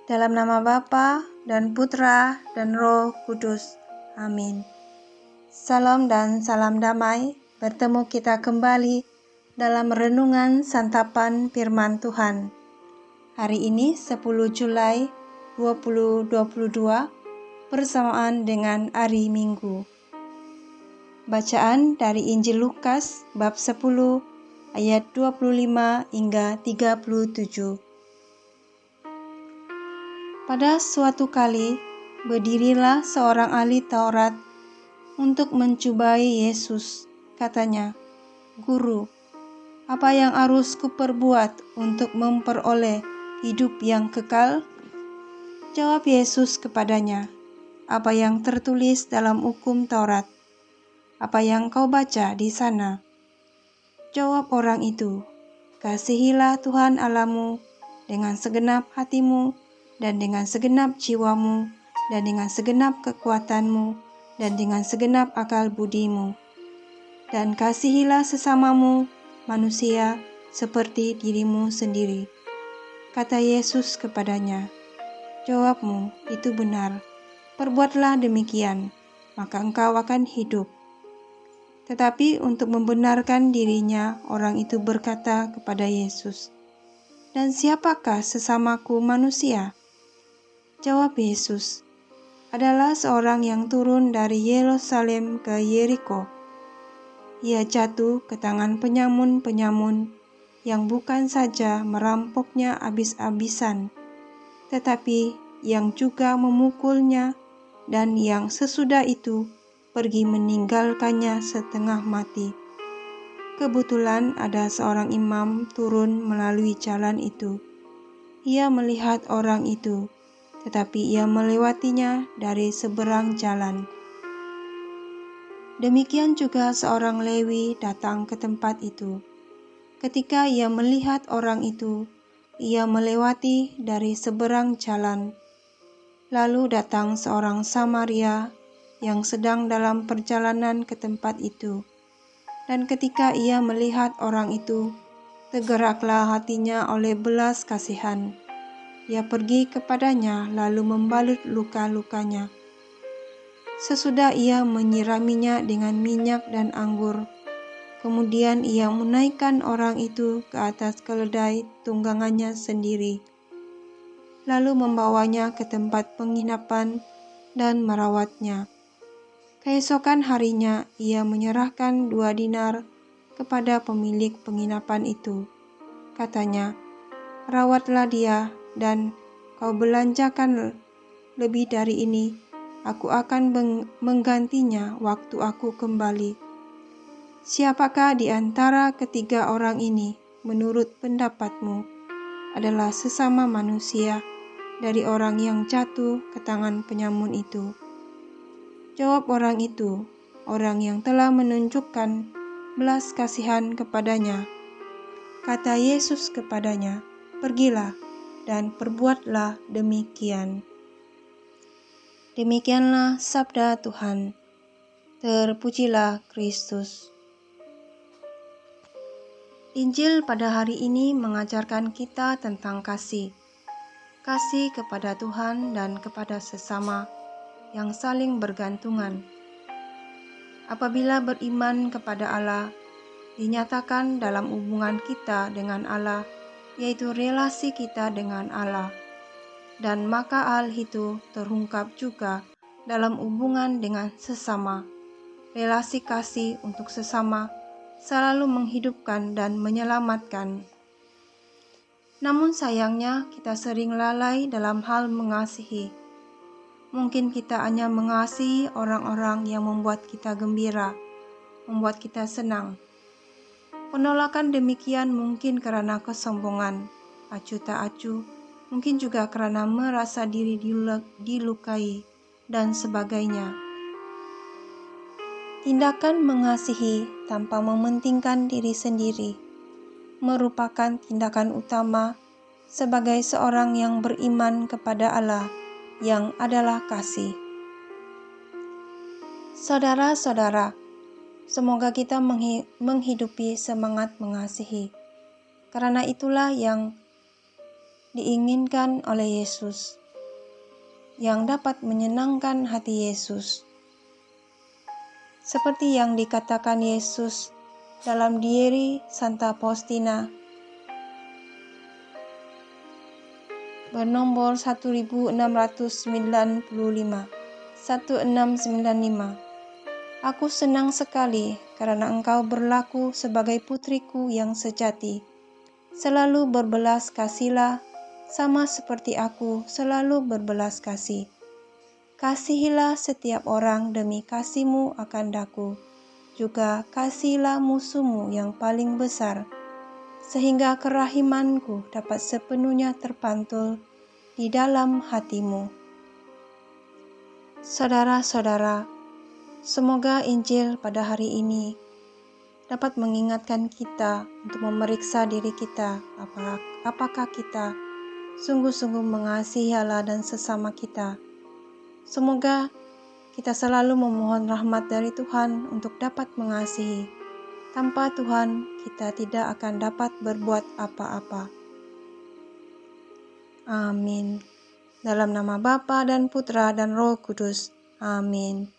Dalam nama Bapa dan Putra dan Roh Kudus. Amin. Salam dan salam damai. Bertemu kita kembali dalam renungan santapan firman Tuhan. Hari ini 10 Julai 2022 bersamaan dengan hari Minggu. Bacaan dari Injil Lukas bab 10 ayat 25 hingga 37. Pada suatu kali, berdirilah seorang ahli Taurat untuk mencobai Yesus. Katanya, "Guru, apa yang harus kuperbuat untuk memperoleh hidup yang kekal?" Jawab Yesus kepadanya, "Apa yang tertulis dalam hukum Taurat? Apa yang kau baca di sana?" Jawab orang itu, "Kasihilah Tuhan Allahmu dengan segenap hatimu, dan dengan segenap jiwamu, dan dengan segenap kekuatanmu, dan dengan segenap akal budimu. Dan kasihilah sesamamu manusia seperti dirimu sendiri." Kata Yesus kepadanya, "Jawabmu itu benar. Perbuatlah demikian, maka engkau akan hidup." Tetapi untuk membenarkan dirinya, orang itu berkata kepada Yesus, "Dan siapakah sesamaku manusia?" Jawab Yesus, "Adalah seorang yang turun dari Yerusalem ke Yeriko. Ia jatuh ke tangan penyamun-penyamun yang bukan saja merampoknya habis-habisan, tetapi yang juga memukulnya, dan yang sesudah itu pergi meninggalkannya setengah mati. Kebetulan ada seorang imam turun melalui jalan itu. Ia melihat orang itu, tetapi ia melewatinya dari seberang jalan. Demikian juga seorang Lewi datang ke tempat itu. Ketika ia melihat orang itu, ia melewati dari seberang jalan. Lalu datang seorang Samaria yang sedang dalam perjalanan ke tempat itu. Dan ketika ia melihat orang itu, tergeraklah hatinya oleh belas kasihan. Ia pergi kepadanya lalu membalut luka-lukanya. Sesudah ia menyiraminya dengan minyak dan anggur, kemudian ia menaikkan orang itu ke atas keledai tunggangannya sendiri, lalu membawanya ke tempat penginapan dan merawatnya. Keesokan harinya ia menyerahkan 2 dinar kepada pemilik penginapan itu. Katanya, "Rawatlah dia, dan kau belanjakan lebih dari ini. Aku akan menggantinya waktu aku kembali." Siapakah di antara ketiga orang ini, menurut pendapatmu, adalah sesama manusia dari orang yang jatuh ke tangan penyamun itu? Jawab orang itu, "Orang yang telah menunjukkan belas kasihan kepadanya." Kata Yesus kepadanya, "Pergilah dan perbuatlah demikian." Demikianlah sabda Tuhan. Terpujilah Kristus. Injil pada hari ini mengajarkan kita tentang kasih. Kasih kepada Tuhan dan kepada sesama yang saling bergantungan. Apabila beriman kepada Allah, dinyatakan dalam hubungan kita dengan Allah, yaitu relasi kita dengan Allah. Dan maka hal itu terungkap juga dalam hubungan dengan sesama. Relasi kasih untuk sesama selalu menghidupkan dan menyelamatkan. Namun sayangnya kita sering lalai dalam hal mengasihi. Mungkin kita hanya mengasihi orang-orang yang membuat kita gembira, membuat kita senang. Penolakan demikian mungkin karena kesombongan, acuh tak acuh, mungkin juga karena merasa diri dilukai, dan sebagainya. Tindakan mengasihi tanpa mementingkan diri sendiri merupakan tindakan utama sebagai seorang yang beriman kepada Allah yang adalah kasih. Saudara-saudara, semoga kita menghidupi semangat mengasihi. Karena itulah yang diinginkan oleh Yesus, yang dapat menyenangkan hati Yesus. Seperti yang dikatakan Yesus dalam Dieri Santa Faustina bernomor 1695, 1695. Aku senang sekali karena engkau berlaku sebagai putriku yang sejati. Selalu berbelas kasihlah, sama seperti aku selalu berbelas kasih. Kasihilah setiap orang demi kasihmu akan daku. Juga kasihilah musuhmu yang paling besar, sehingga kerahimanku dapat sepenuhnya terpantul di dalam hatimu. Saudara-saudara, semoga Injil pada hari ini dapat mengingatkan kita untuk memeriksa diri kita, apakah kita sungguh-sungguh mengasihi Allah dan sesama kita. Semoga kita selalu memohon rahmat dari Tuhan untuk dapat mengasihi. Tanpa Tuhan, kita tidak akan dapat berbuat apa-apa. Amin. Dalam nama Bapa dan Putra dan Roh Kudus. Amin.